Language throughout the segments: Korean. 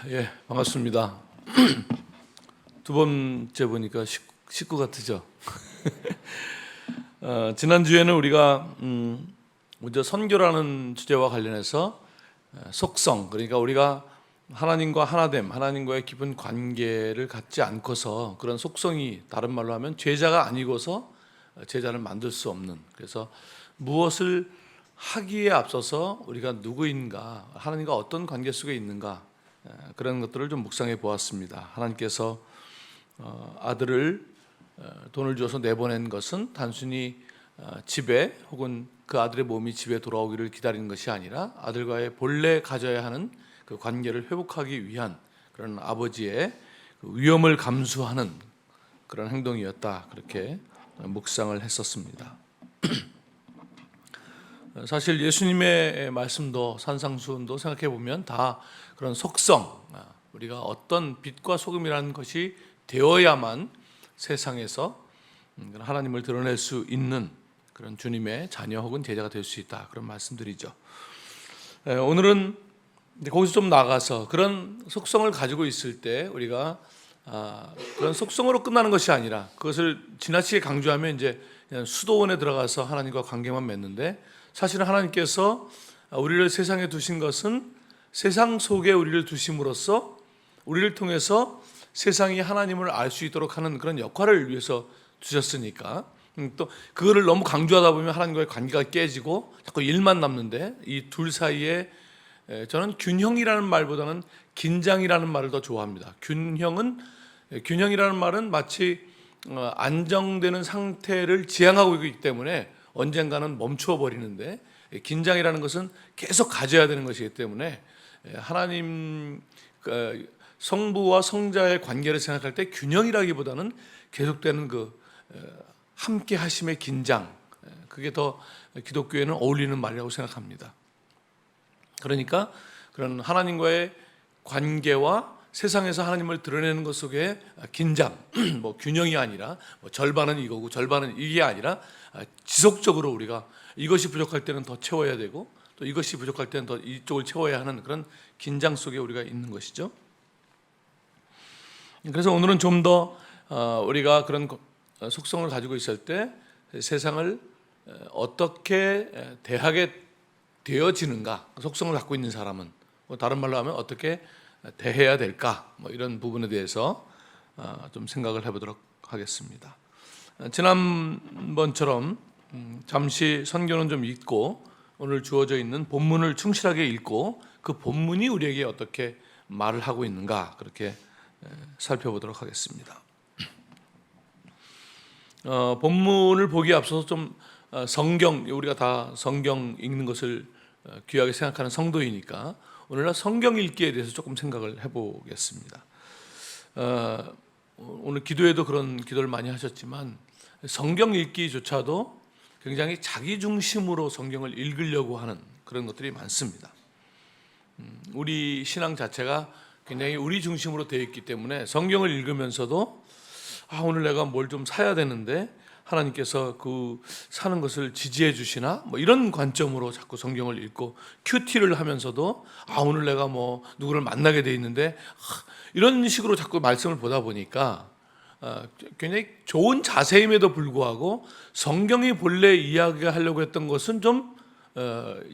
예, 반갑습니다. 두 번째 보니까 식구 같으죠? 지난주에는 우리가 먼저 선교라는 주제와 관련해서 속성, 그러니까 우리가 하나님과 하나됨, 하나님과의 깊은 관계를 갖지 않고서 그런 속성이, 다른 말로 하면 죄자가 아니고서 제자를 만들 수 없는, 그래서 무엇을 하기에 앞서서 우리가 누구인가, 하나님과 어떤 관계 속에 있는가, 그런 것들을 좀 묵상해 보았습니다. 하나님께서 아들을 돈을 주어서 내보낸 것은 단순히 집에, 혹은 그 아들의 몸이 집에 돌아오기를 기다리는 것이 아니라 아들과의 본래 가져야 하는 그 관계를 회복하기 위한 그런 아버지의 그 위험을 감수하는 그런 행동이었다, 그렇게 묵상을 했었습니다. 사실 예수님의 말씀도, 산상수훈도 생각해 보면 다 그런 속성, 우리가 어떤 빛과 소금이라는 것이 되어야만 세상에서 하나님을 드러낼 수 있는 그런 주님의 자녀 혹은 제자가 될 수 있다, 그런 말씀들이죠. 오늘은 거기서 좀 나가서 그런 속성을 가지고 있을 때 우리가 그런 속성으로 끝나는 것이 아니라 그것을 지나치게 강조하면 이제 그냥 수도원에 들어가서 하나님과 관계만 맺는데, 사실은 하나님께서 우리를 세상에 두신 것은 세상 속에 우리를 두심으로써 우리를 통해서 세상이 하나님을 알 수 있도록 하는 그런 역할을 위해서 두셨으니까, 또 그거를 너무 강조하다 보면 하나님과의 관계가 깨지고 자꾸 일만 남는데, 이 둘 사이에 저는 균형이라는 말보다는 긴장이라는 말을 더 좋아합니다. 균형이라는 말은 마치 안정되는 상태를 지향하고 있기 때문에 언젠가는 멈추어 버리는데, 긴장이라는 것은 계속 가져야 되는 것이기 때문에 하나님 성부와 성자의 관계를 생각할 때 균형이라기보다는 계속되는 그 함께 하심의 긴장, 그게 더 기독교에는 어울리는 말이라고 생각합니다. 그러니까 그런 하나님과의 관계와 세상에서 하나님을 드러내는 것 속에 긴장, 뭐 균형이 아니라 뭐 절반은 이거고 절반은 이게 아니라 지속적으로 우리가 이것이 부족할 때는 더 채워야 되고, 또 이것이 부족할 때는 더 이쪽을 채워야 하는 그런 긴장 속에 우리가 있는 것이죠. 그래서 오늘은 좀 더 우리가 그런 속성을 가지고 있을 때 세상을 어떻게 대하게 되어지는가, 속성을 갖고 있는 사람은, 다른 말로 하면 어떻게 대해야 될까, 뭐 이런 부분에 대해서 좀 생각을 해보도록 하겠습니다. 지난번처럼 잠시 선교는 좀 읽고 오늘 주어져 있는 본문을 충실하게 읽고 그 본문이 우리에게 어떻게 말을 하고 있는가, 그렇게 살펴보도록 하겠습니다. 본문을 보기에 앞서서 좀 성경, 우리가 다 성경 읽는 것을 귀하게 생각하는 성도이니까 오늘날 성경 읽기에 대해서 조금 생각을 해보겠습니다. 오늘 기도에도 그런 기도를 많이 하셨지만 성경 읽기조차도 굉장히 자기 중심으로 성경을 읽으려고 하는 그런 것들이 많습니다. 우리 신앙 자체가 굉장히 우리 중심으로 되어 있기 때문에 성경을 읽으면서도 오늘 내가 뭘 좀 사야 되는데 하나님께서 그 사는 것을 지지해 주시나, 뭐 이런 관점으로 자꾸 성경을 읽고, 큐티를 하면서도 오늘 내가 뭐 누구를 만나게 돼 있는데 이런 식으로 자꾸 말씀을 보다 보니까 굉장히 좋은 자세임에도 불구하고 성경이 본래 이야기하려고 했던 것은 좀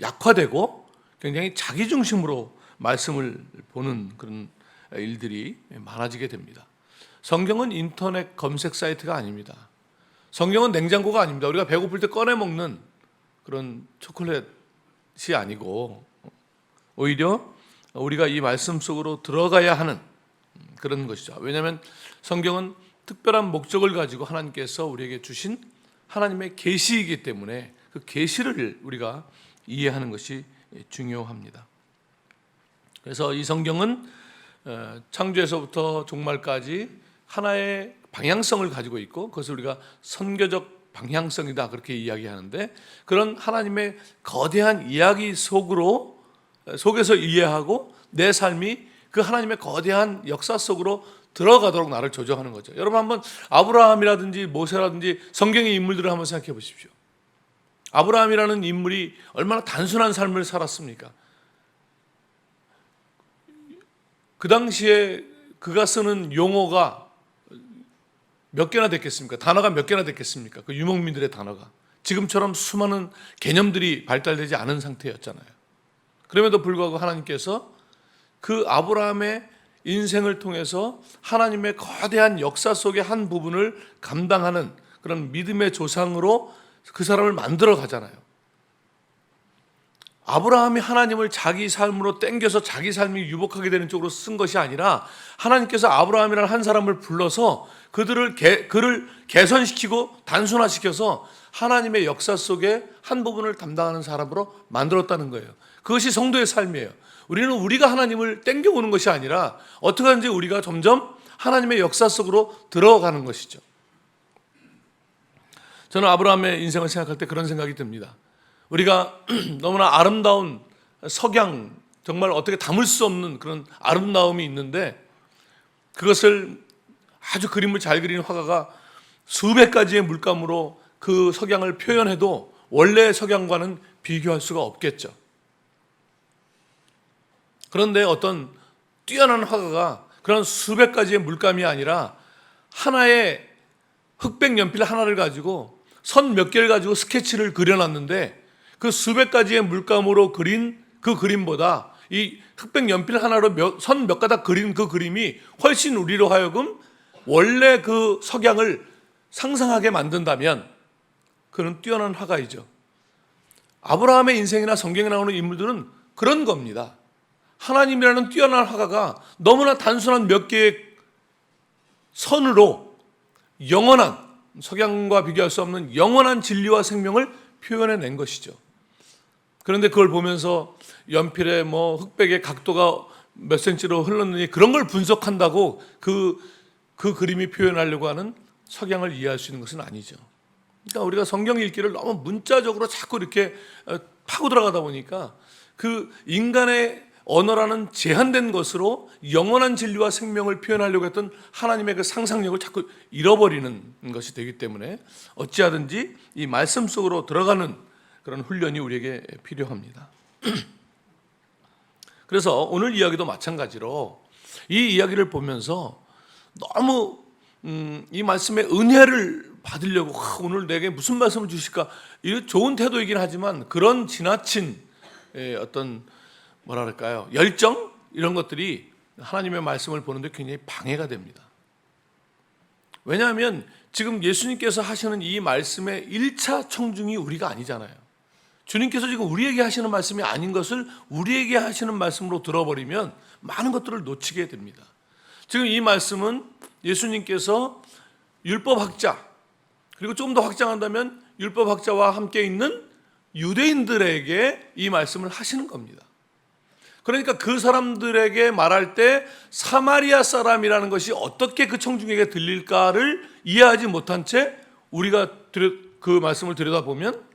약화되고 굉장히 자기 중심으로 말씀을 보는 그런 일들이 많아지게 됩니다. 성경은 인터넷 검색 사이트가 아닙니다. 성경은 냉장고가 아닙니다. 우리가 배고플 때 꺼내 먹는 그런 초콜릿이 아니고, 오히려 우리가 이 말씀 속으로 들어가야 하는 그런 것이죠. 왜냐하면 성경은 특별한 목적을 가지고 하나님께서 우리에게 주신 하나님의 계시이기 때문에 그 계시를 우리가 이해하는 것이 중요합니다. 그래서 이 성경은 창조에서부터 종말까지 하나의 방향성을 가지고 있고, 그것을 우리가 선교적 방향성이다, 그렇게 이야기하는데, 그런 하나님의 거대한 이야기 속에서 이해하고 내 삶이 그 하나님의 거대한 역사 속으로 들어가도록 나를 조정하는 거죠. 여러분 한번 아브라함이라든지 모세라든지 성경의 인물들을 한번 생각해 보십시오. 아브라함이라는 인물이 얼마나 단순한 삶을 살았습니까? 그 당시에 그가 쓰는 용어가 몇 개나 됐겠습니까? 단어가 몇 개나 됐겠습니까? 그 유목민들의 단어가. 지금처럼 수많은 개념들이 발달되지 않은 상태였잖아요. 그럼에도 불구하고 하나님께서 그 아브라함의 인생을 통해서 하나님의 거대한 역사 속의 한 부분을 감당하는 그런 믿음의 조상으로 그 사람을 만들어 가잖아요. 아브라함이 하나님을 자기 삶으로 땡겨서 자기 삶이 유복하게 되는 쪽으로 쓴 것이 아니라 하나님께서 아브라함이라는 한 사람을 불러서 그를 개선시키고 단순화시켜서 하나님의 역사 속의 한 부분을 담당하는 사람으로 만들었다는 거예요. 그것이 성도의 삶이에요. 우리는 우리가 하나님을 땡겨오는 것이 아니라 어떻게 하는지 우리가 점점 하나님의 역사 속으로 들어가는 것이죠. 저는 아브라함의 인생을 생각할 때 그런 생각이 듭니다. 우리가 너무나 아름다운 석양, 정말 어떻게 담을 수 없는 그런 아름다움이 있는데 그것을 아주 그림을 잘 그리는 화가가 수백 가지의 물감으로 그 석양을 표현해도 원래 석양과는 비교할 수가 없겠죠. 그런데 어떤 뛰어난 화가가 그런 수백 가지의 물감이 아니라 하나의 흑백 연필 하나를 가지고 선 몇 개를 가지고 스케치를 그려놨는데 그 수백 가지의 물감으로 그린 그 그림보다 이 흑백 연필 하나로 선 몇 가닥 그린 그 그림이 훨씬 우리로 하여금 원래 그 석양을 상상하게 만든다면 그는 뛰어난 화가이죠. 아브라함의 인생이나 성경에 나오는 인물들은 그런 겁니다. 하나님이라는 뛰어난 화가가 너무나 단순한 몇 개의 선으로 영원한, 석양과 비교할 수 없는 영원한 진리와 생명을 표현해낸 것이죠. 그런데 그걸 보면서 연필의 흑백의 각도가 몇 센치로 흘렀느니 그런 걸 분석한다고 그 그림이 표현하려고 하는 석양을 이해할 수 있는 것은 아니죠. 그러니까 우리가 성경 읽기를 너무 문자적으로 자꾸 이렇게 파고 들어가다 보니까 그 인간의 언어라는 제한된 것으로 영원한 진리와 생명을 표현하려고 했던 하나님의 그 상상력을 자꾸 잃어버리는 것이 되기 때문에 어찌하든지 이 말씀 속으로 들어가는 그런 훈련이 우리에게 필요합니다. 그래서 오늘 이야기도 마찬가지로 이 이야기를 보면서 너무 이 말씀의 은혜를 받으려고 오늘 내게 무슨 말씀을 주실까, 이 좋은 태도이긴 하지만 그런 지나친 어떤 뭐랄까요, 열정 이런 것들이 하나님의 말씀을 보는데 굉장히 방해가 됩니다. 왜냐하면 지금 예수님께서 하시는 이 말씀의 1차 청중이 우리가 아니잖아요. 주님께서 지금 우리에게 하시는 말씀이 아닌 것을 우리에게 하시는 말씀으로 들어버리면 많은 것들을 놓치게 됩니다. 지금 이 말씀은 예수님께서 율법학자, 그리고 조금 더 확장한다면 율법학자와 함께 있는 유대인들에게 이 말씀을 하시는 겁니다. 그러니까 그 사람들에게 말할 때 사마리아 사람이라는 것이 어떻게 그 청중에게 들릴까를 이해하지 못한 채 우리가 그 말씀을 들여다보면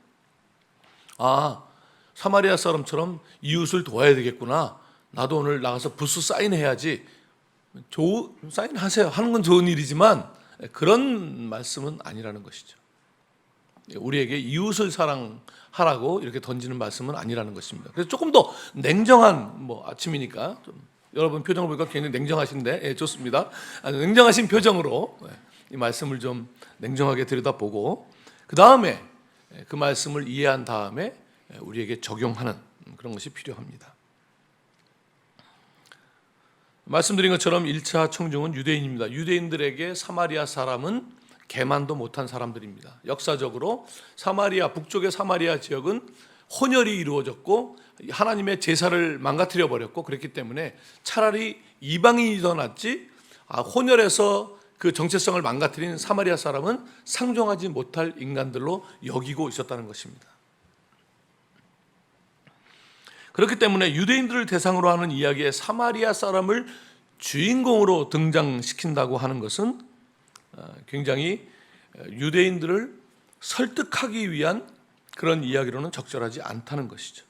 사마리아 사람처럼 이웃을 도와야 되겠구나, 나도 오늘 나가서 부스 사인해야지, 사인하세요 하는 건 좋은 일이지만 그런 말씀은 아니라는 것이죠. 우리에게 이웃을 사랑하라고 이렇게 던지는 말씀은 아니라는 것입니다. 그래서 조금 더 냉정한, 아침이니까 좀 여러분 표정을 보니까 굉장히 냉정하신데 좋습니다. 냉정하신 표정으로 이 말씀을 좀 냉정하게 들여다보고 그 다음에 그 말씀을 이해한 다음에 우리에게 적용하는 그런 것이 필요합니다. 말씀드린 것처럼 1차 청중은 유대인입니다. 유대인들에게 사마리아 사람은 개만도 못한 사람들입니다. 역사적으로 북쪽의 사마리아 지역은 혼혈이 이루어졌고 하나님의 제사를 망가뜨려 버렸고 그랬기 때문에 차라리 이방인이 더 낫지 혼혈에서 그 정체성을 망가뜨린 사마리아 사람은 상종하지 못할 인간들로 여기고 있었다는 것입니다. 그렇기 때문에 유대인들을 대상으로 하는 이야기에 사마리아 사람을 주인공으로 등장시킨다고 하는 것은 굉장히 유대인들을 설득하기 위한 그런 이야기로는 적절하지 않다는 것이죠.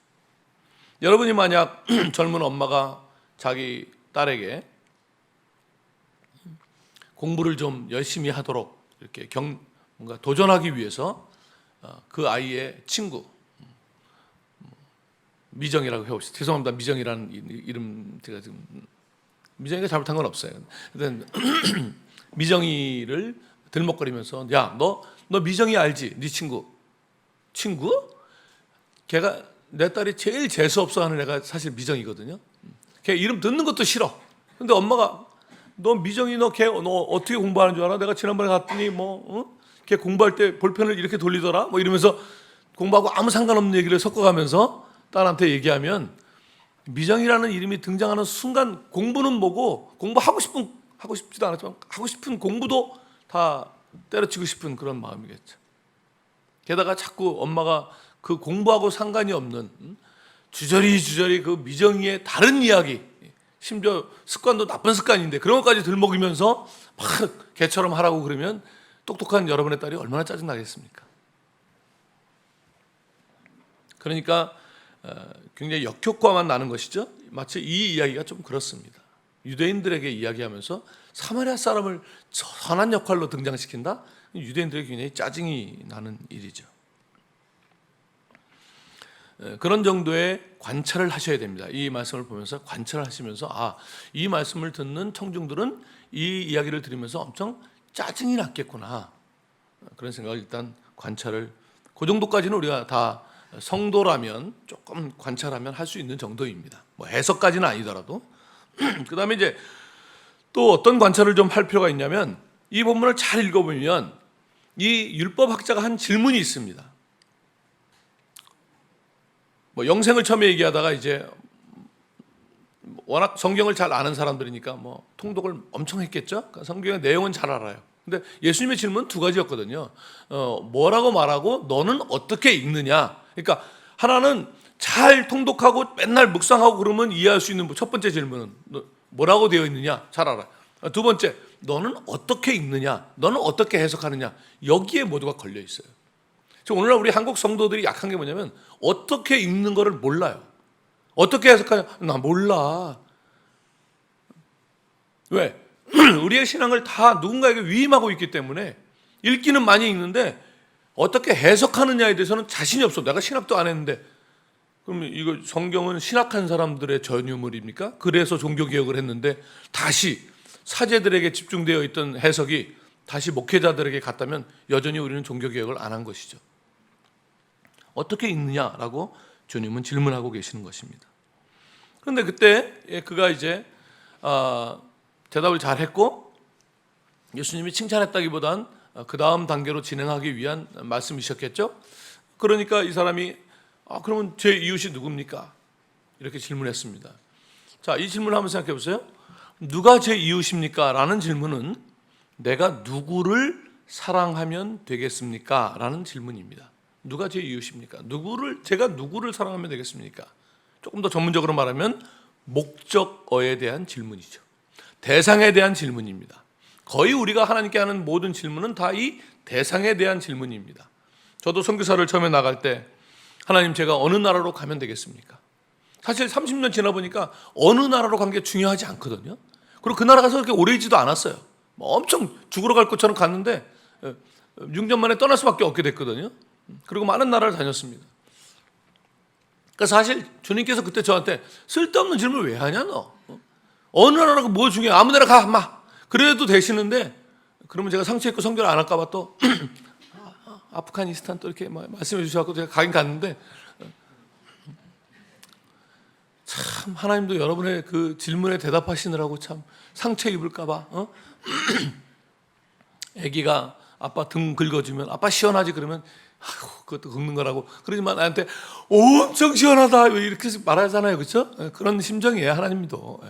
여러분이 만약 젊은 엄마가 자기 딸에게 공부를 좀 열심히 하도록 이렇게 뭔가 도전하기 위해서 그 아이의 친구, 미정이라고 해봅시다. 죄송합니다. 미정이라는 이름 제가 지금 미정이가 잘못한 건 없어요. 근데 미정이를 들먹거리면서 야, 너 미정이 알지? 네 친구? 걔가 내 딸이 제일 재수 없어 하는 애가 사실 미정이거든요. 걔 이름 듣는 것도 싫어. 근데 엄마가 너 미정이 너 어떻게 공부하는 줄 알아? 내가 지난번에 갔더니 걔 공부할 때 볼펜을 이렇게 돌리더라. 뭐 이러면서 공부하고 아무 상관없는 얘기를 섞어가면서 딸한테 얘기하면 미정이라는 이름이 등장하는 순간 공부는 뭐고 하고 싶지도 않았지만 하고 싶은 공부도 다 때려치고 싶은 그런 마음이겠죠. 게다가 자꾸 엄마가 그 공부하고 상관이 없는 주저리 그 미정이의 다른 이야기, 심지어 습관도 나쁜 습관인데 그런 것까지 들먹이면서 막 걔처럼 하라고 그러면 똑똑한 여러분의 딸이 얼마나 짜증나겠습니까? 그러니까 굉장히 역효과만 나는 것이죠. 마치 이 이야기가 좀 그렇습니다. 유대인들에게 이야기하면서 사마리아 사람을 선한 역할로 등장시킨다? 유대인들에게 굉장히 짜증이 나는 일이죠. 그런 정도의 관찰을 하셔야 됩니다. 이 말씀을 보면서 관찰을 하시면서 이 말씀을 듣는 청중들은 이 이야기를 들으면서 엄청 짜증이 났겠구나. 그런 생각을 일단 관찰을 그 정도까지는 우리가 다 성도라면 조금 관찰하면 할 수 있는 정도입니다. 뭐 해석까지는 아니더라도. 그 다음에 이제 또 어떤 관찰을 좀 할 필요가 있냐면 이 본문을 잘 읽어보면 이 율법학자가 한 질문이 있습니다. 뭐 영생을 처음에 얘기하다가 이제 워낙 성경을 잘 아는 사람들이니까 뭐 통독을 엄청 했겠죠. 그러니까 성경의 내용은 잘 알아요. 근데 예수님의 질문은 두 가지였거든요. 뭐라고 말하고 너는 어떻게 읽느냐. 그러니까 하나는 잘 통독하고 맨날 묵상하고 그러면 이해할 수 있는 첫 번째 질문은 뭐라고 되어 있느냐 잘 알아요. 두 번째 너는 어떻게 읽느냐, 너는 어떻게 해석하느냐, 여기에 모두가 걸려 있어요. 오늘날 우리 한국 성도들이 약한 게 뭐냐면 어떻게 읽는 거를 몰라요. 어떻게 해석하냐, 나 몰라. 왜? 우리의 신앙을 다 누군가에게 위임하고 있기 때문에 읽기는 많이 읽는데 어떻게 해석하느냐에 대해서는 자신이 없어. 내가 신학도 안 했는데. 그럼 이거 성경은 신학한 사람들의 전유물입니까? 그래서 종교개혁을 했는데 다시 사제들에게 집중되어 있던 해석이 다시 목회자들에게 갔다면 여전히 우리는 종교개혁을 안 한 것이죠. 어떻게 읽느냐라고 주님은 질문하고 계시는 것입니다. 그런데 그때 그가 이제 대답을 잘 했고 예수님이 칭찬했다기보단 그 다음 단계로 진행하기 위한 말씀이셨겠죠. 그러니까 이 사람이 그러면 제 이웃이 누굽니까? 이렇게 질문했습니다. 자, 이 질문을 한번 생각해 보세요. 누가 제 이웃입니까? 라는 질문은 내가 누구를 사랑하면 되겠습니까? 라는 질문입니다. 누가 제 이웃입니까? 제가 누구를 사랑하면 되겠습니까? 조금 더 전문적으로 말하면 목적어에 대한 질문이죠. 대상에 대한 질문입니다. 거의 우리가 하나님께 하는 모든 질문은 다 이 대상에 대한 질문입니다. 저도 선교사를 처음에 나갈 때 하나님 제가 어느 나라로 가면 되겠습니까? 사실 30년 지나 보니까 어느 나라로 간 게 중요하지 않거든요. 그리고 그 나라 가서 그렇게 오래 있지도 않았어요. 엄청 죽으러 갈 것처럼 갔는데 6년 만에 떠날 수밖에 없게 됐거든요. 그리고 많은 나라를 다녔습니다. 그러니까 사실 주님께서 그때 저한테 쓸데없는 질문을 왜 하냐 너? 어느 나라가 뭐 중요해? 아무 데나 가 막. 그래도 되시는데 그러면 제가 상처 입고 성결 안 할까 봐 또 아프가니스탄 또 이렇게 말씀해 주셔서 제가 가긴 갔는데 참 하나님도 여러분의 그 질문에 대답하시느라고 참 상처 입을까 봐 아기가 아빠 등 긁어주면 아빠 시원하지 그러면 그것도 긁는 거라고 그러지만 나한테 엄청 시원하다 이렇게 말하잖아요. 그렇죠? 그런 심정이에요. 하나님도.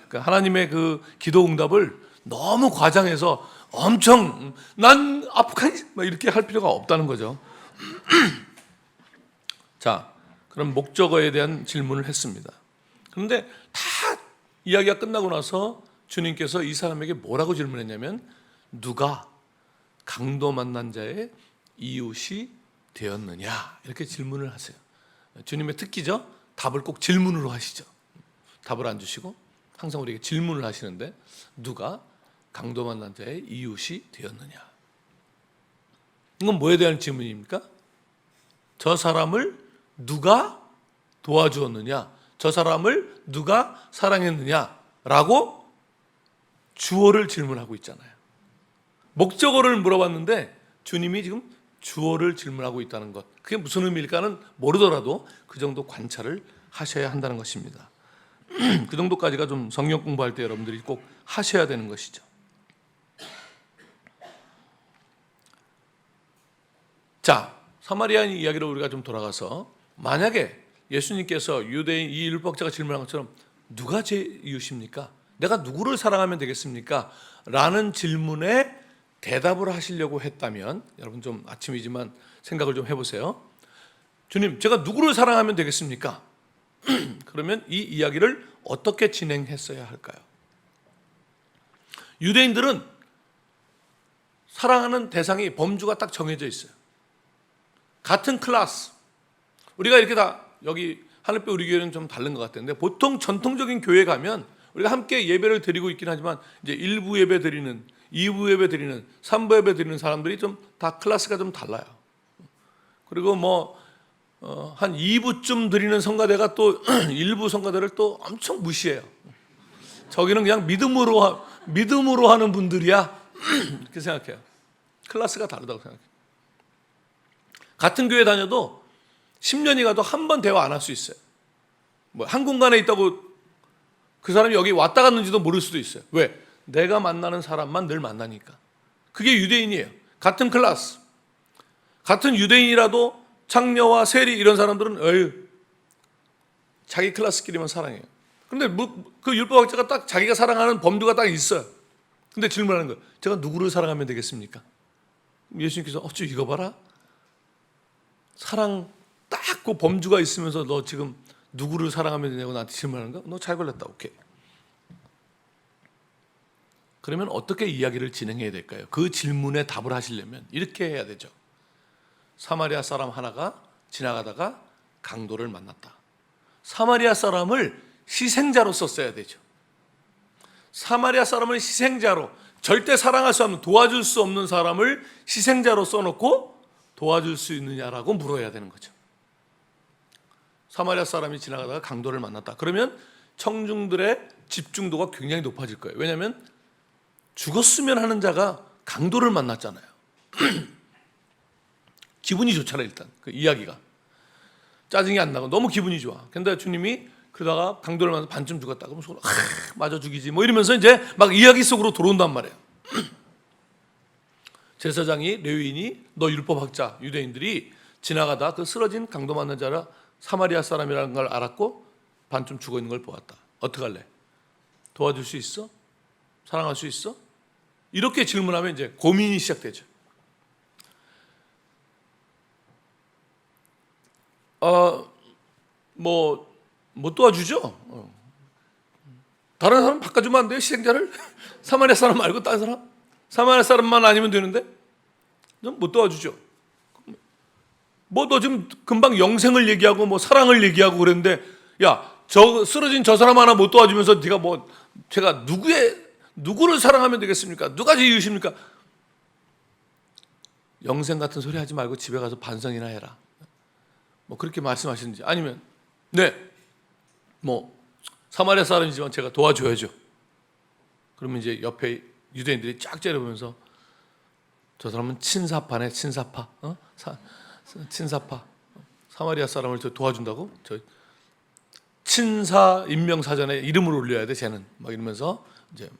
그러니까 하나님의 그 기도 응답을 너무 과장해서 엄청 난 아프가니스탄 이렇게 할 필요가 없다는 거죠. 자, 그럼 목적어에 대한 질문을 했습니다. 그런데 다 이야기가 끝나고 나서 주님께서 이 사람에게 뭐라고 질문했냐면 누가 강도 만난 자의 이웃이 되었느냐 이렇게 질문을 하세요. 주님의 특기죠. 답을 꼭 질문으로 하시죠. 답을 안 주시고 항상 우리에게 질문을 하시는데 누가 강도 만난 자의 이웃이 되었느냐. 이건 뭐에 대한 질문입니까? 저 사람을 누가 도와주었느냐, 저 사람을 누가 사랑했느냐라고 주어를 질문하고 있잖아요. 목적어를 물어봤는데 주님이 지금 주어를 질문하고 있다는 것, 그게 무슨 의미일까는 모르더라도 그 정도 관찰을 하셔야 한다는 것입니다. 그 정도까지가 좀 성경 공부할 때 여러분들이 꼭 하셔야 되는 것이죠. 자, 사마리아인 이야기로 우리가 좀 돌아가서, 만약에 예수님께서 유대인 이 율법자가 질문한 것처럼 누가 제 이웃입니까? 내가 누구를 사랑하면 되겠습니까? 라는 질문에 대답을 하시려고 했다면, 여러분 좀 아침이지만 생각을 좀 해보세요. 주님, 제가 누구를 사랑하면 되겠습니까? 그러면 이 이야기를 어떻게 진행했어야 할까요? 유대인들은 사랑하는 대상이, 범주가 딱 정해져 있어요. 같은 클래스, 우리가 이렇게 다 여기 하늘빛 우리 교회는 좀 다른 것 같은데, 보통 전통적인 교회 가면 우리가 함께 예배를 드리고 있긴 하지만 이제 1부 예배 드리는, 2부 예배 드리는, 3부 예배 드리는 사람들이 좀 다 클래스가 좀 달라요. 그리고 한 2부쯤 드리는 성가대가 또 1부 성가대를 또 엄청 무시해요. 저기는 그냥 믿음으로 하는 분들이야. 이렇게 생각해요. 클래스가 다르다고 생각해요. 같은 교회 다녀도 10년이 가도 한 번 대화 안 할 수 있어요. 한 공간에 있다고 그 사람이 여기 왔다 갔는지도 모를 수도 있어요. 왜? 내가 만나는 사람만 늘 만나니까. 그게 유대인이에요. 같은 클래스, 같은 유대인이라도 창녀와 세리 이런 사람들은 자기 클래스끼리만 사랑해요. 그런데 그 율법학자가 딱 자기가 사랑하는 범주가 딱 있어요. 근데 질문하는 거예요. 제가 누구를 사랑하면 되겠습니까? 예수님께서 어쭈 이거 봐라. 사랑 딱 그 범주가 있으면서 너 지금 누구를 사랑하면 되냐고 나한테 질문하는 거? 너 잘 걸렸다. 오케이. 그러면 어떻게 이야기를 진행해야 될까요? 그 질문에 답을 하시려면 이렇게 해야 되죠. 사마리아 사람 하나가 지나가다가 강도를 만났다. 사마리아 사람을 희생자로 썼어야 되죠. 사마리아 사람을 희생자로, 절대 사랑할 수 없는, 도와줄 수 없는 사람을 희생자로 써놓고 도와줄 수 있느냐라고 물어야 되는 거죠. 사마리아 사람이 지나가다가 강도를 만났다. 그러면 청중들의 집중도가 굉장히 높아질 거예요. 왜냐하면 죽었으면 하는 자가 강도를 만났잖아요. 기분이 좋잖아요. 일단 그 이야기가 짜증이 안 나고 너무 기분이 좋아. 근데 주님이 그러다가 강도를 만나서 반쯤 죽었다. 그러면 속으로 맞아 죽이지 뭐 이러면서 이제 막 이야기 속으로 들어온단 말이에요. 제사장이, 레위인이, 너 율법학자, 유대인들이 지나가다 그 쓰러진 강도 만난 자라 사마리아 사람이라는 걸 알았고 반쯤 죽어 있는 걸 보았다. 어떡할래? 도와줄 수 있어? 사랑할 수 있어? 이렇게 질문하면 이제 고민이 시작되죠. 못 도와주죠. 다른 사람 바꿔주면 안 돼요? 희생자를? 사마리아 사람 말고 다른 사람? 사마리아 사람만 아니면 되는데 못 도와주죠. 너 지금 금방 영생을 얘기하고 사랑을 얘기하고 그랬는데, 야, 저 쓰러진 저 사람 하나 못 도와주면서 네가 제가 누구를 사랑하면 되겠습니까? 누가 제 이웃입니까? 영생 같은 소리 하지 말고 집에 가서 반성이나 해라. 그렇게 말씀하시는지, 아니면 네, 사마리아 사람이지만 제가 도와줘야죠. 그러면 이제 옆에 유대인들이 쫙 째려보면서 저 사람은 친사파네, 친사파. 친사파. 사마리아 사람을 도와준다고? 저 친사 임명사전에 이름을 올려야 돼, 쟤는. 이러면서 이제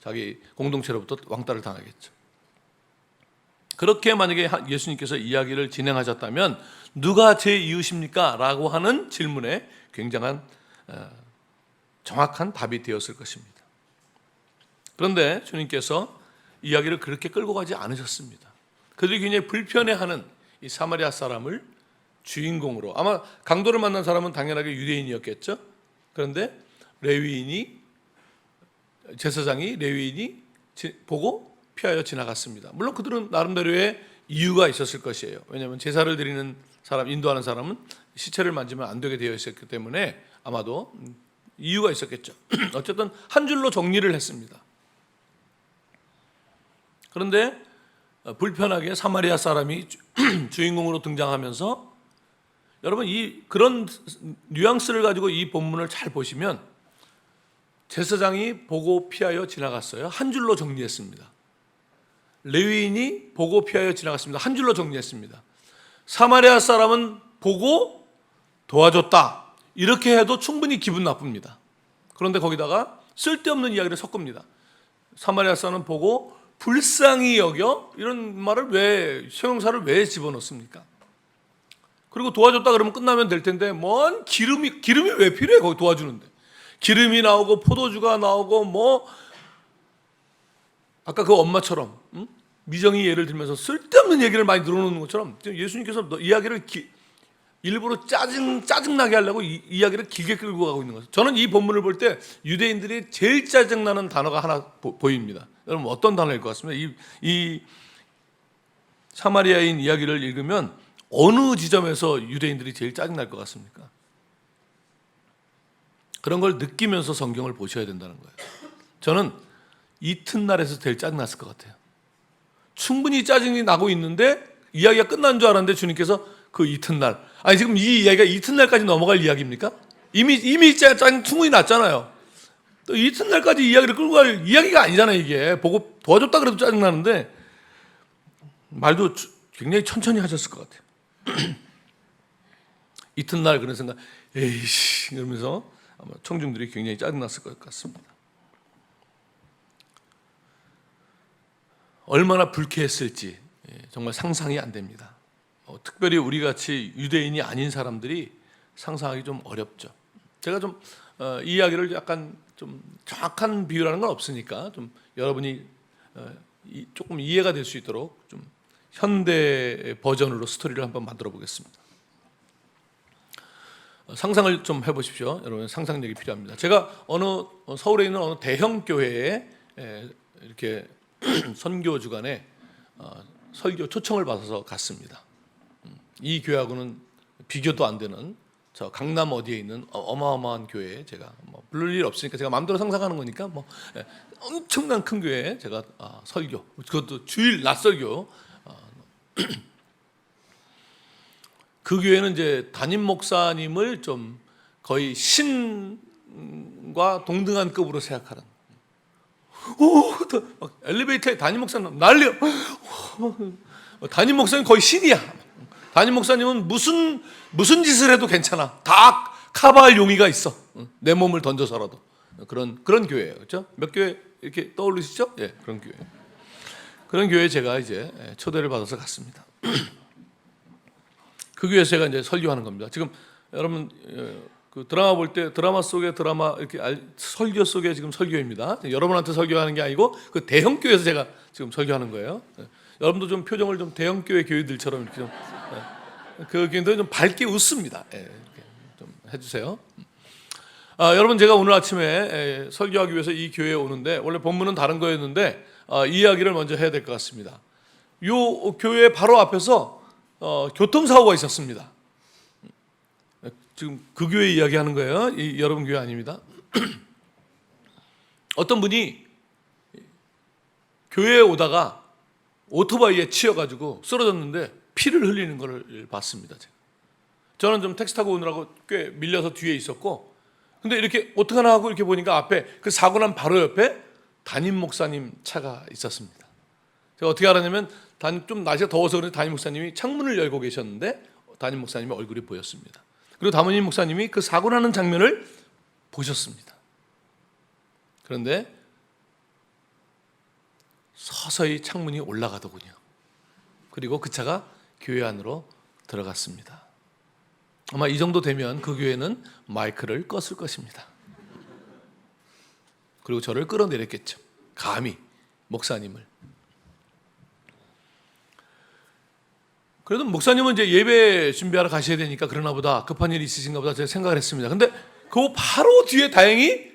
자기 공동체로부터 왕따를 당하겠죠. 그렇게 만약에 예수님께서 이야기를 진행하셨다면 누가 제 이웃입니까? 라고 하는 질문에 굉장한 정확한 답이 되었을 것입니다. 그런데 주님께서 이야기를 그렇게 끌고 가지 않으셨습니다. 그들이 굉장히 불편해하는 이 사마리아 사람을 주인공으로, 아마 강도를 만난 사람은 당연하게 유대인이었겠죠. 그런데 제사장이 레위인이 보고 피하여 지나갔습니다. 물론 그들은 나름대로의 이유가 있었을 것이에요. 왜냐하면 제사를 드리는 사람, 인도하는 사람은 시체를 만지면 안 되게 되어 있었기 때문에 아마도 이유가 있었겠죠. 어쨌든 한 줄로 정리를 했습니다. 그런데 불편하게 사마리아 사람이 주인공으로 등장하면서, 여러분 그런 뉘앙스를 가지고 이 본문을 잘 보시면 제사장이 보고 피하여 지나갔어요. 한 줄로 정리했습니다. 레위인이 보고 피하여 지나갔습니다. 한 줄로 정리했습니다. 사마리아 사람은 보고 도와줬다. 이렇게 해도 충분히 기분 나쁩니다. 그런데 거기다가 쓸데없는 이야기를 섞습니다. 사마리아 사람은 보고 불쌍히 여겨? 이런 말을 형용사를 왜 집어넣습니까? 그리고 도와줬다 그러면 끝나면 될 텐데 뭔 기름이 왜 필요해? 거기 도와주는데. 기름이 나오고 포도주가 나오고 아까 그 엄마처럼 미정이 예를 들면서 쓸데없는 얘기를 많이 늘어놓는 것처럼 예수님께서 이야기를 일부러 짜증나게 하려고 이야기를 길게 끌고 가고 있는 거죠. 저는 이 본문을 볼 때 유대인들이 제일 짜증나는 단어가 하나 보입니다. 여러분 어떤 단어일 것 같습니다. 이 사마리아인 이야기를 읽으면 어느 지점에서 유대인들이 제일 짜증날 것 같습니까? 그런 걸 느끼면서 성경을 보셔야 된다는 거예요. 저는 이튿날에서 제일 짜증났을 것 같아요. 충분히 짜증이 나고 있는데 이야기가 끝난 줄 알았는데 주님께서 그 이튿날, 아니 지금 이 이야기가 이튿날까지 넘어갈 이야기입니까? 이미 짜증 충분히 났잖아요. 또 이튿날까지 이야기를 끌고 갈 이야기가 아니잖아요. 이게 보고 도와줬다 그래도 짜증나는데 말도 굉장히 천천히 하셨을 것 같아요. 이튿날 그런 생각, 에이씨 이러면서 아마 청중들이 굉장히 짜증났을 것 같습니다. 얼마나 불쾌했을지 정말 상상이 안 됩니다. 특별히 우리같이 유대인이 아닌 사람들이 상상하기 좀 어렵죠. 제가 좀 이 이야기를 약간 좀 정확한 비유라는 건 없으니까 좀 여러분이 조금 이해가 될 수 있도록 좀 현대 버전으로 스토리를 한번 만들어 보겠습니다. 상상을 좀 해보십시오. 여러분 상상력이 필요합니다. 제가 서울에 있는 어느 대형 교회에 이렇게 선교 주간에 설교 초청을 받아서 갔습니다. 이 교회하고는 비교도 안 되는 저 강남 어디에 있는 어마어마한 교회에 제가 부를 일 없으니까 제가 마음대로 상상하는 거니까 엄청난 큰 교회에 제가 설교, 그것도 주일 낮 설교. 그 교회는 이제 담임 목사님을 좀 거의 신과 동등한 급으로 생각하는. 엘리베이터에 담임 목사님 난리야. 담임 목사님 거의 신이야. 담임 목사님은 무슨 짓을 해도 괜찮아. 다 커버할 용의가 있어. 내 몸을 던져서라도. 그런 교회예요. 그렇죠? 몇 교회 이렇게 떠오르시죠? 예, 그런 교회. 그런 교회에 제가 이제 초대를 받아서 갔습니다. 그 교회에서 제가 이제 설교하는 겁니다. 지금 여러분 그 드라마 볼 때 드라마 속의 드라마 이렇게 설교 속에 지금 설교입니다. 여러분한테 설교하는 게 아니고 그 대형 교회에서 제가 지금 설교하는 거예요. 여러분도 좀 표정을 좀 대형 교회 교회들처럼 이렇게 좀 그 교회들 좀 밝게 웃습니다. 이렇게 좀 해주세요. 여러분 제가 오늘 아침에 설교하기 위해서 이 교회에 오는데 원래 본문은 다른 거였는데 이 이야기를 먼저 해야 될 것 같습니다. 이 교회 바로 앞에서 교통사고가 있었습니다. 지금 그 교회 이야기하는 거예요. 여러분 교회 아닙니다. 어떤 분이 교회에 오다가 오토바이에 치여가지고 쓰러졌는데 피를 흘리는 것을 봤습니다. 저는 좀 택시 타고 오느라고 꽤 밀려서 뒤에 있었고, 근데 이렇게 어떡하나 하고 이렇게 보니까 앞에 그 사고 난 바로 옆에 담임 목사님 차가 있었습니다. 제가 어떻게 알았냐면 좀 날씨가 더워서 그런지 담임 목사님이 창문을 열고 계셨는데 담임 목사님의 얼굴이 보였습니다. 그리고 담임 목사님이 그 사고 나는 장면을 보셨습니다. 그런데 서서히 창문이 올라가더군요. 그리고 그 차가 교회 안으로 들어갔습니다. 아마 이 정도 되면 그 교회는 마이크를 껐을 것입니다. 그리고 저를 끌어내렸겠죠. 감히 목사님을. 그래도 목사님은 이제 예배 준비하러 가셔야 되니까 그러나 보다 급한 일이 있으신가 보다 제가 생각을 했습니다. 근데 그 바로 뒤에 다행히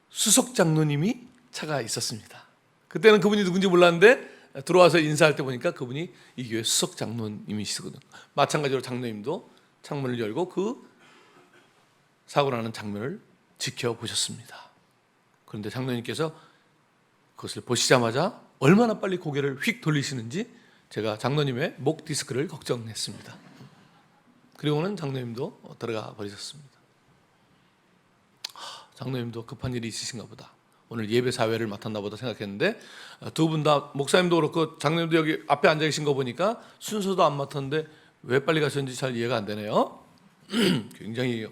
수석 장로님이 차가 있었습니다. 그때는 그분이 누군지 몰랐는데 들어와서 인사할 때 보니까 그분이 이 교회 수석 장로님이시거든요. 마찬가지로 장로님도 창문을 열고 그 사고 나는 장면을 지켜보셨습니다. 그런데 장로님께서 그것을 보시자마자 얼마나 빨리 고개를 휙 돌리시는지 제가 장로님의 목 디스크를 걱정했습니다. 그리고는 장로님도 들어가 버리셨습니다. 장로님도 급한 일이 있으신가 보다. 오늘 예배 사회를 맡았나 보다 생각했는데 두 분 다 목사님도 그렇고 장로님도 여기 앞에 앉아 계신 거 보니까 순서도 안 맡았는데 왜 빨리 가셨는지 잘 이해가 안 되네요. 굉장히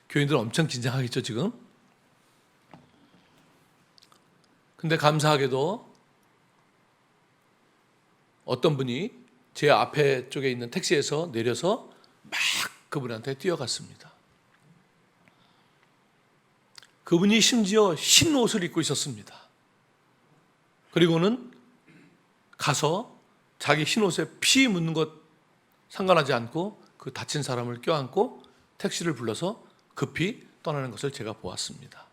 교인들 엄청 긴장하겠죠 지금. 근데 감사하게도 어떤 분이 제 앞에 쪽에 있는 택시에서 내려서 막 그분한테 뛰어갔습니다. 그분이 심지어 흰 옷을 입고 있었습니다. 그리고는 가서 자기 흰 옷에 피 묻는 것 상관하지 않고 그 다친 사람을 껴안고 택시를 불러서 급히 떠나는 것을 제가 보았습니다.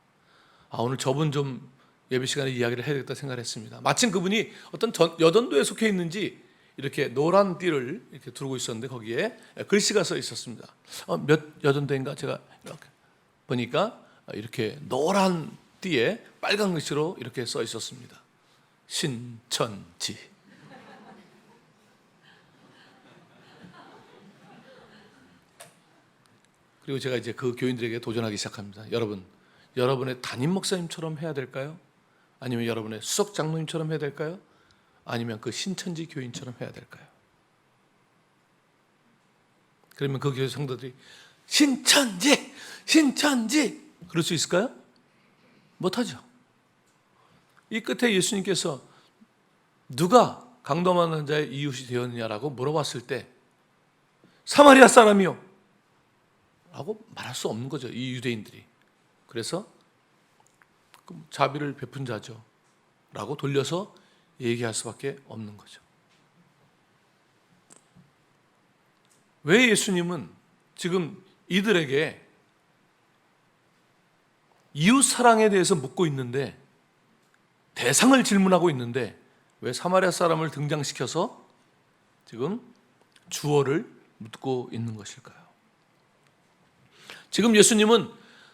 오늘 저분 좀 예배 시간에 이야기를 해야 되겠다 생각했습니다. 마침 그분이 어떤 여전도에 속해 있는지 이렇게 노란 띠를 이렇게 두르고 있었는데 거기에 글씨가 써 있었습니다. 몇 여전도인가 제가 이렇게 보니까 이렇게 노란 띠에 빨간 글씨로 이렇게 써 있었습니다. 신천지. 그리고 제가 이제 그 교인들에게 도전하기 시작합니다. 여러분의 담임 목사님처럼 해야 될까요? 아니면 여러분의 수석 장로님처럼 해야 될까요? 아니면 그 신천지 교인처럼 해야 될까요? 그러면 그 교회 성도들이 신천지! 그럴 수 있을까요? 못하죠. 이 끝에 예수님께서 누가 강도만 자의 이웃이 되었느냐라고 물어봤을 때 사마리아 사람이요 라고 말할 수 없는 거죠. 이 유대인들이. 그래서 자비를 베푼 자죠 라고 돌려서 얘기할 수밖에 없는 거죠. 왜 예수님은 지금 이들에게 이웃 사랑에 대해서 묻고 있는데, 대상을 질문하고 있는데 왜 사마리아 사람을 등장시켜서 지금 주어를 묻고 있는 것일까요? 지금 예수님은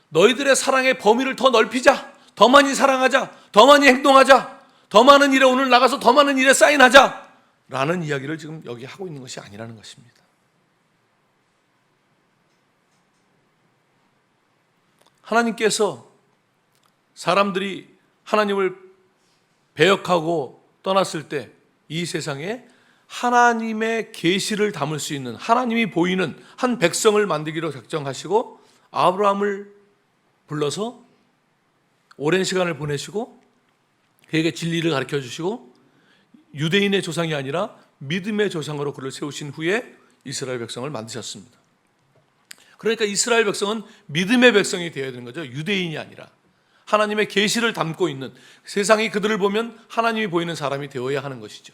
너희들의 사랑의 범위를 더 넓히자, 더 많이 사랑하자, 더 많이 행동하자, 더 많은 일에 오늘 나가서 더 많은 일에 사인하자 라는 이야기를 지금 여기 하고 있는 것이 아니라는 것입니다. 하나님께서 사람들이 하나님을 배역하고 떠났을 때 이 세상에 하나님의 계시를 담을 수 있는, 하나님이 보이는 한 백성을 만들기로 작정하시고 아브라함을 불러서 오랜 시간을 보내시고 그에게 진리를 가르쳐 주시고 유대인의 조상이 아니라 믿음의 조상으로 그를 세우신 후에 이스라엘 백성을 만드셨습니다. 그러니까 이스라엘 백성은 믿음의 백성이 되어야 되는 거죠. 유대인이 아니라 하나님의 계시를 담고 있는, 세상이 그들을 보면 하나님이 보이는 사람이 되어야 하는 것이죠.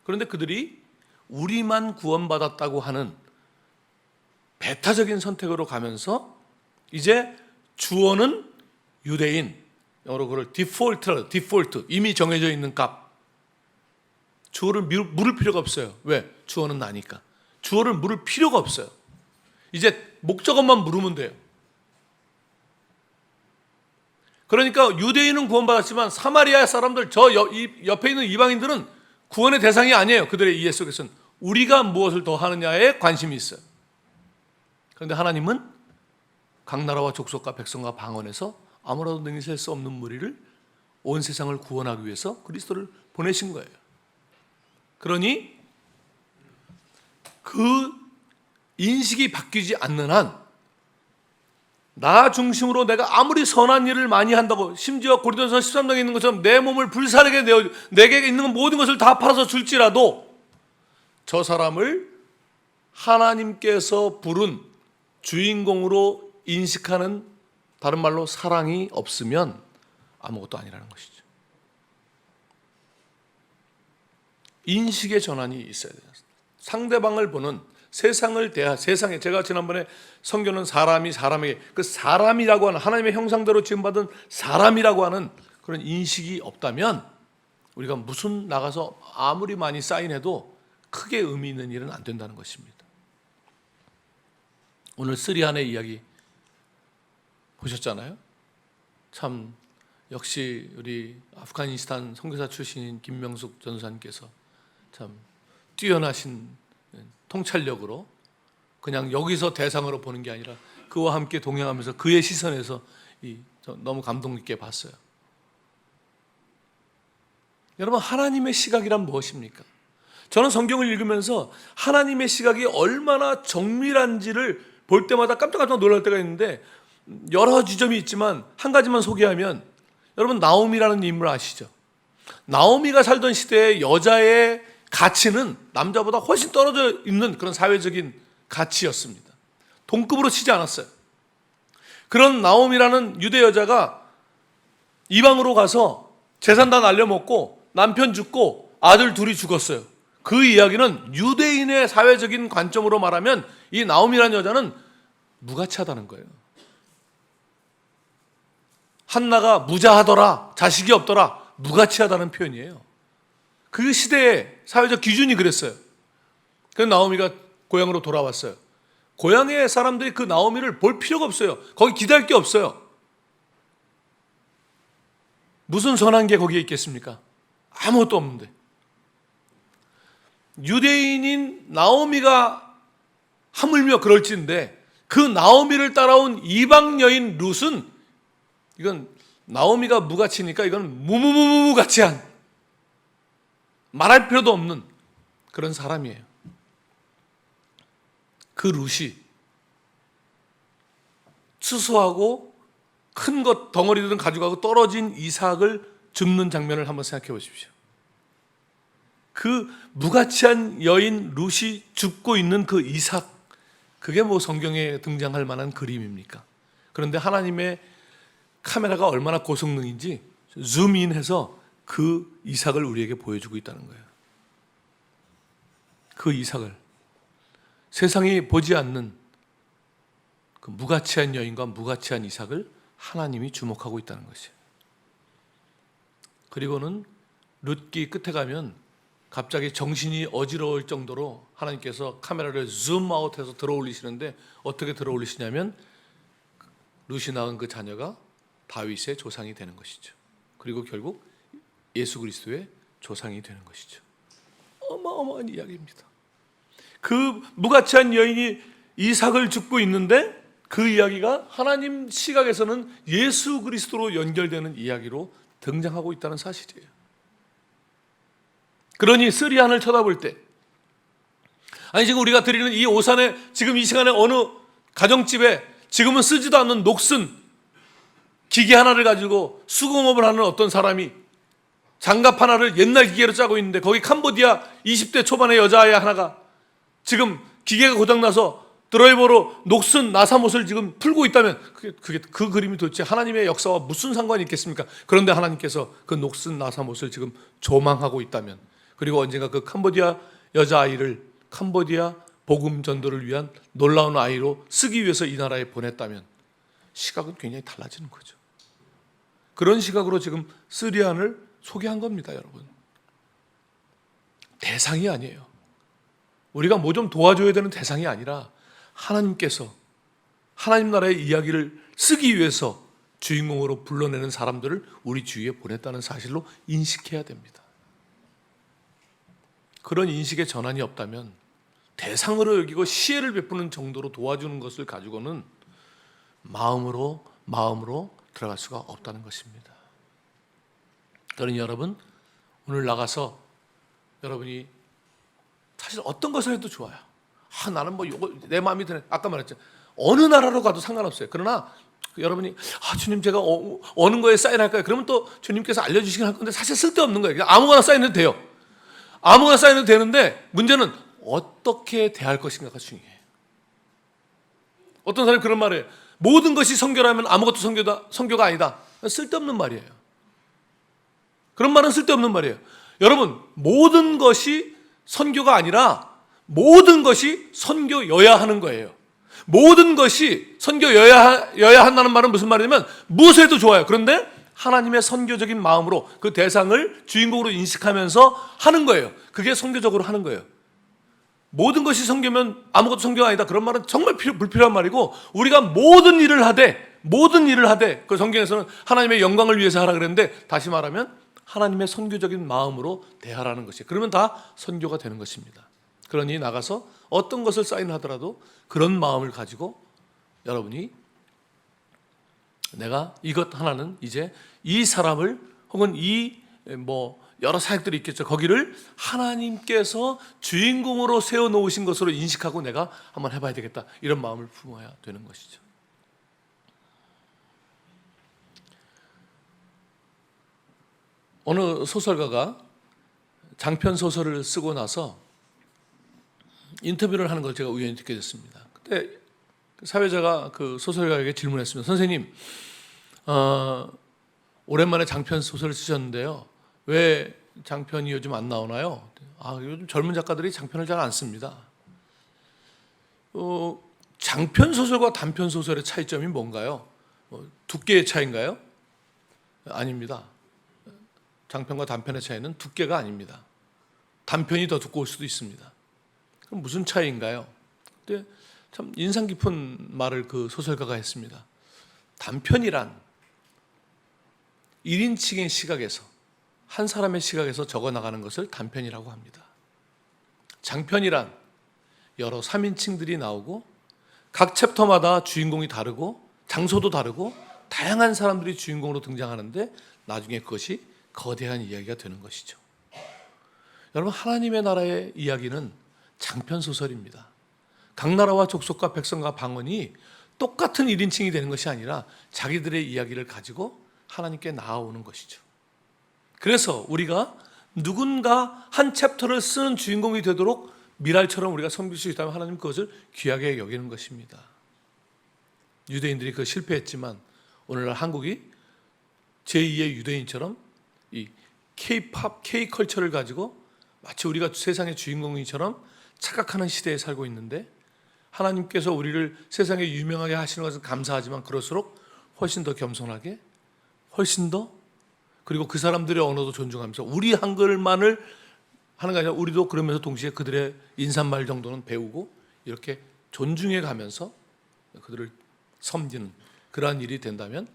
그런데 그들이 우리만 구원받았다고 하는 배타적인 선택으로 가면서 이제 주어는 유대인, 영어로 그걸 디폴트, 이미 정해져 있는 값. 주어를 물을 필요가 없어요. 왜? 주어는 나니까. 주어를 물을 필요가 없어요. 이제 목적어만 물으면 돼요. 그러니까 유대인은 구원받았지만 사마리아 사람들, 옆에 있는 이방인들은 구원의 대상이 아니에요. 그들의 이해 속에서는 우리가 무엇을 더 하느냐에 관심이 있어요. 그런데 하나님은 각 나라와 족속과 백성과 방언에서 아무라도 능히 셀 수 없는 무리를, 온 세상을 구원하기 위해서 그리스도를 보내신 거예요. 그러니 그 인식이 바뀌지 않는 한 나 중심으로 내가 아무리 선한 일을 많이 한다고, 심지어 고린도서 13장에 있는 것처럼 내 몸을 불사르게 내어 내게 있는 모든 것을 다 팔아서 줄지라도 저 사람을 하나님께서 부른 주인공으로 인식하는, 다른 말로 사랑이 없으면 아무것도 아니라는 것이죠. 인식의 전환이 있어야 돼요. 상대방을 보는, 세상에, 제가 지난번에 성경은 사람에게 그 사람이라고 하는, 하나님의 형상대로 지음받은 사람이라고 하는 그런 인식이 없다면 우리가 무슨 나가서 아무리 많이 사인해도 크게 의미 있는 일은 안 된다는 것입니다. 오늘 쓰리안의 이야기 보셨잖아요. 참 역시 우리 아프가니스탄 선교사 출신인 김명숙 전사님께서 참 뛰어나신 통찰력으로 그냥 여기서 대상으로 보는 게 아니라 그와 함께 동행하면서 그의 시선에서 너무 감동 있게 봤어요. 여러분, 하나님의 시각이란 무엇입니까? 저는 성경을 읽으면서 하나님의 시각이 얼마나 정밀한지를 볼 때마다 깜짝깜짝 놀랄 때가 있는데, 여러 지점이 있지만 한 가지만 소개하면, 여러분 나오미라는 인물 아시죠? 나오미가 살던 시대의 여자의 가치는 남자보다 훨씬 떨어져 있는 그런 사회적인 가치였습니다. 동급으로 치지 않았어요. 그런 나오미라는 유대 여자가 이방으로 가서 재산 다 날려먹고 남편 죽고 아들 둘이 죽었어요. 그 이야기는 유대인의 사회적인 관점으로 말하면 이 나오미라는 여자는 무가치하다는 거예요. 한나가 무자하더라, 자식이 없더라, 무가치하다는 표현이에요. 그 시대의 사회적 기준이 그랬어요. 그래서 나오미가 고향으로 돌아왔어요. 고향의 사람들이 그 나오미를 볼 필요가 없어요. 거기 기대할 게 없어요. 무슨 선한 게 거기에 있겠습니까? 아무것도 없는데. 유대인인 나오미가 하물며 그럴진데, 그 나오미를 따라온 이방 여인 룻은, 이건 나오미가 무가치니까 이건 무가치한, 말할 필요도 없는 그런 사람이에요. 그 룻이 추수하고 큰 것 덩어리들은 가져가고 떨어진 이삭을 줍는 장면을 한번 생각해 보십시오. 그 무가치한 여인 룻이 줍고 있는 그 이삭, 그게 뭐 성경에 등장할 만한 그림입니까? 그런데 하나님의 카메라가 얼마나 고성능인지 줌인해서 그 이삭을 우리에게 보여주고 있다는 거예요. 그 이삭을, 세상이 보지 않는 그 무가치한 여인과 무가치한 이삭을 하나님이 주목하고 있다는 것이에요. 그리고는 룻기 끝에 가면 갑자기 정신이 어지러울 정도로 하나님께서 카메라를 줌아웃해서 들어올리시는데, 어떻게 들어올리시냐면 룻이 낳은 그 자녀가 다윗의 조상이 되는 것이죠. 그리고 결국 예수 그리스도의 조상이 되는 것이죠. 어마어마한 이야기입니다. 그 무가치한 여인이 이삭을 줍고 있는데, 그 이야기가 하나님 시각에서는 예수 그리스도로 연결되는 이야기로 등장하고 있다는 사실이에요. 그러니 쓰리안을 쳐다볼 때, 아니 지금 우리가 드리는 이 오산에, 지금 이 시간에 어느 가정집에 지금은 쓰지도 않는 녹슨 기계 하나를 가지고 수공업을 하는 어떤 사람이 장갑 하나를 옛날 기계로 짜고 있는데, 거기 캄보디아 20대 초반의 여자아이 하나가 지금 기계가 고장나서 드라이버로 녹슨 나사못을 지금 풀고 있다면, 그 그림이 도대체 하나님의 역사와 무슨 상관이 있겠습니까? 그런데 하나님께서 그 녹슨 나사못을 지금 조망하고 있다면, 그리고 언젠가 그 캄보디아 여자아이를 캄보디아 복음 전도를 위한 놀라운 아이로 쓰기 위해서 이 나라에 보냈다면, 시각은 굉장히 달라지는 거죠. 그런 시각으로 지금 쓰리안을 소개한 겁니다, 여러분. 대상이 아니에요. 우리가 뭐 좀 도와줘야 되는 대상이 아니라, 하나님께서 하나님 나라의 이야기를 쓰기 위해서 주인공으로 불러내는 사람들을 우리 주위에 보냈다는 사실로 인식해야 됩니다. 그런 인식의 전환이 없다면, 대상으로 여기고 시혜를 베푸는 정도로 도와주는 것을 가지고는 마음으로 들어갈 수가 없다는 것입니다. 그러니 여러분, 오늘 나가서 여러분이 사실 어떤 것을 해도 좋아요. 나는 뭐 요거 내 마음이 드네. 아까 말했죠. 어느 나라로 가도 상관없어요. 그러나 여러분이 주님 제가 어느 거에 사인할까요? 그러면 또 주님께서 알려주시긴 할 건데, 사실 쓸데없는 거예요. 그냥 아무거나 사인해도 돼요. 아무거나 사인해도 되는데, 문제는 어떻게 대할 것인가가 중요해요. 어떤 사람이 그런 말을 해요. 모든 것이 선교라면 아무것도 선교가 아니다. 쓸데없는 말이에요. 그런 말은 쓸데없는 말이에요. 여러분, 모든 것이 선교가 아니라 모든 것이 선교여야 하는 거예요. 모든 것이 선교여야 한다는 말은 무슨 말이냐면, 무엇을 해도 좋아요. 그런데 하나님의 선교적인 마음으로 그 대상을 주인공으로 인식하면서 하는 거예요. 그게 선교적으로 하는 거예요. 모든 것이 선교면 아무것도 선교가 아니다, 그런 말은 정말 불필요한 말이고, 우리가 모든 일을 하되 그 성경에서는 하나님의 영광을 위해서 하라 그랬는데, 다시 말하면 하나님의 선교적인 마음으로 대하라는 것이에요. 그러면 다 선교가 되는 것입니다. 그러니 나가서 어떤 것을 사인하더라도 그런 마음을 가지고 여러분이 내가 이것 하나는 이제 이 사람을 혹은 이 여러 사역들이 있겠죠. 거기를 하나님께서 주인공으로 세워놓으신 것으로 인식하고 내가 한번 해봐야 되겠다. 이런 마음을 품어야 되는 것이죠. 어느 소설가가 장편 소설을 쓰고 나서 인터뷰를 하는 걸 제가 우연히 듣게 됐습니다. 그때 사회자가 그 소설가에게 질문했습니다. 선생님, 오랜만에 장편 소설을 쓰셨는데요. 왜 장편이 요즘 안 나오나요? 요즘 젊은 작가들이 장편을 잘 안 씁니다. 장편 소설과 단편 소설의 차이점이 뭔가요? 두께의 차이인가요? 아닙니다. 장편과 단편의 차이는 두께가 아닙니다. 단편이 더 두꺼울 수도 있습니다. 그럼 무슨 차이인가요? 근데 참 인상 깊은 말을 그 소설가가 했습니다. 단편이란 1인칭의 시각에서, 한 사람의 시각에서 적어나가는 것을 단편이라고 합니다. 장편이란 여러 3인칭들이 나오고 각 챕터마다 주인공이 다르고 장소도 다르고 다양한 사람들이 주인공으로 등장하는데 나중에 그것이 거대한 이야기가 되는 것이죠. 여러분, 하나님의 나라의 이야기는 장편 소설입니다. 각 나라와 족속과 백성과 방언이 똑같은 1인칭이 되는 것이 아니라 자기들의 이야기를 가지고 하나님께 나아오는 것이죠. 그래서 우리가 누군가 한 챕터를 쓰는 주인공이 되도록 미랄처럼 우리가 섬길 수 있다면 하나님 그것을 귀하게 여기는 것입니다. 유대인들이 그 실패했지만 오늘날 한국이 제2의 유대인처럼 이 K-팝, K-컬처를 가지고 마치 우리가 세상의 주인공이처럼 착각하는 시대에 살고 있는데 하나님께서 우리를 세상에 유명하게 하시는 것은 감사하지만 그럴수록 훨씬 더 겸손하게, 훨씬 더, 그리고 그 사람들의 언어도 존중하면서 우리 한글만을 하는 게 아니라 우리도 그러면서 동시에 그들의 인사말 정도는 배우고 이렇게 존중해 가면서 그들을 섬기는 그러한 일이 된다면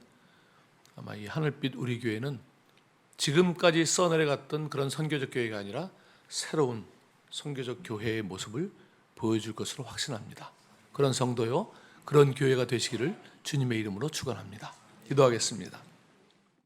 아마 이 하늘빛 우리 교회는 지금까지 써내려갔던 그런 선교적 교회가 아니라 새로운 선교적 교회의 모습을 보여줄 것으로 확신합니다. 그런 성도요, 그런 교회가 되시기를 주님의 이름으로 축원합니다. 기도하겠습니다.